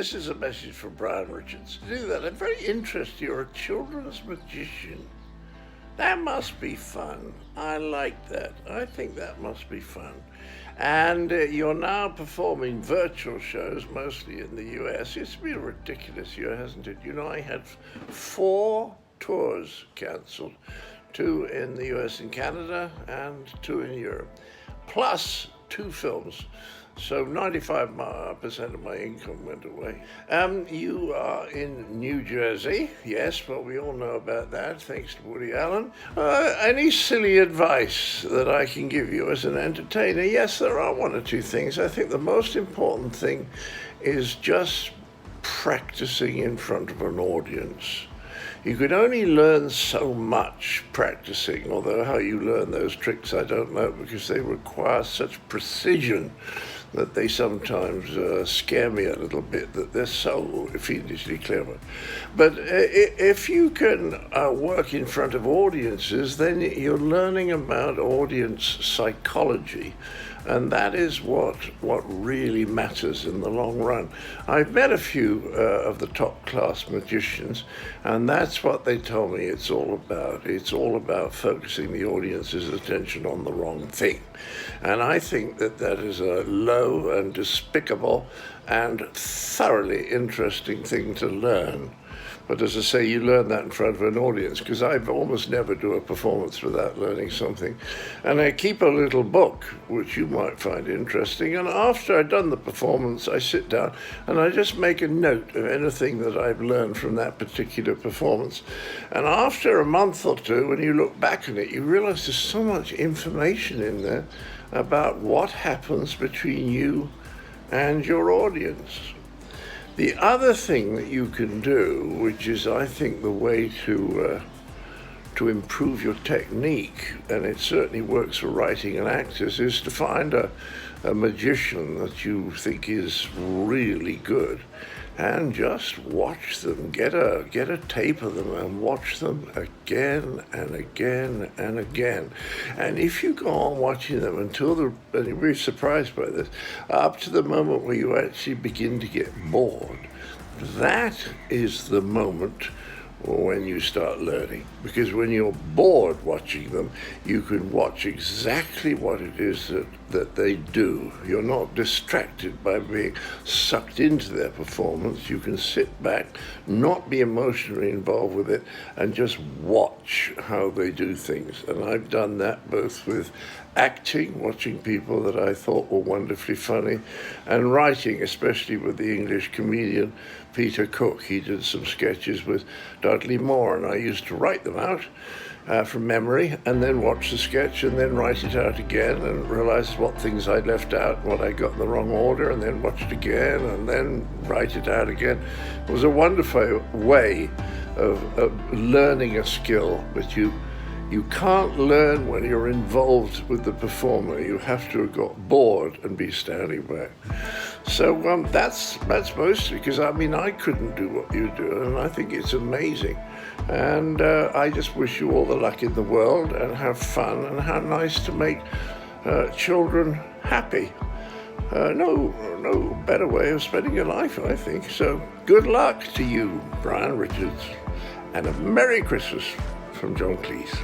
This is a message from Brian Richards. To do that, I'm very interested. You're a children's magician. That must be fun. I like that. I think that must be fun. And you're now performing virtual shows, mostly in the US. It's been a ridiculous year, hasn't it? You know, I had 4 tours cancelled, 2 in the US and Canada, and 2 in Europe, plus 2 films. So 95% of my income went away. You are in New Jersey, yes, well, we all know about that, thanks to Woody Allen. Any silly advice that I can give you as an entertainer? Yes, there are 1 or 2 things. I think the most important thing is just practicing in front of an audience. You can only learn so much practicing, although how you learn those tricks I don't know, because they require such precision that they sometimes scare me a little bit, that they're so fiendishly clever. But if you can work in front of audiences, then you're learning about audience psychology. And that is what really matters in the long run. I've met a few of the top class magicians, and that's what they told me it's all about. It's all about focusing the audience's attention on the wrong thing. And I think that is a low and despicable and thoroughly interesting thing to learn. But as I say, you learn that in front of an audience, because I almost never do a performance without learning something. And I keep a little book, which you might find interesting. And after I've done the performance, I sit down and I just make a note of anything that I've learned from that particular performance. And after a month or 2, when you look back on it, you realize there's so much information in there about what happens between you and your audience. The other thing that you can do, which is, I think, the way to improve your technique, and it certainly works for writing and actors, is to find a magician that you think is really good and just watch them. Get a tape of them and watch them again and again and again. And if you go on watching them and you'll be surprised by this, up to the moment where you actually begin to get bored, that is the moment when you start learning. Because when you're bored watching them, you can watch exactly what it is that they do. You're not distracted by being sucked into their performance. You can sit back, not be emotionally involved with it, and just watch how they do things. And I've done that both with acting, watching people that I thought were wonderfully funny, and writing, especially with the English comedian Peter Cook. He did some sketches with Dudley Moore, and I used to write them out from memory, and then watch the sketch, and then write it out again, and realize what things I'd left out, what I got in the wrong order, and then watch it again, and then write it out again. It was a wonderful way of learning a skill, but you can't learn when you're involved with the performer. You have to have got bored and be standing back. So that's mostly, because I couldn't do what you do, and I think it's amazing. And I just wish you all the luck in the world, and have fun, and how nice to make children happy. No better way of spending your life, I think. So good luck to you, Brian Richards, and a Merry Christmas from John Cleese.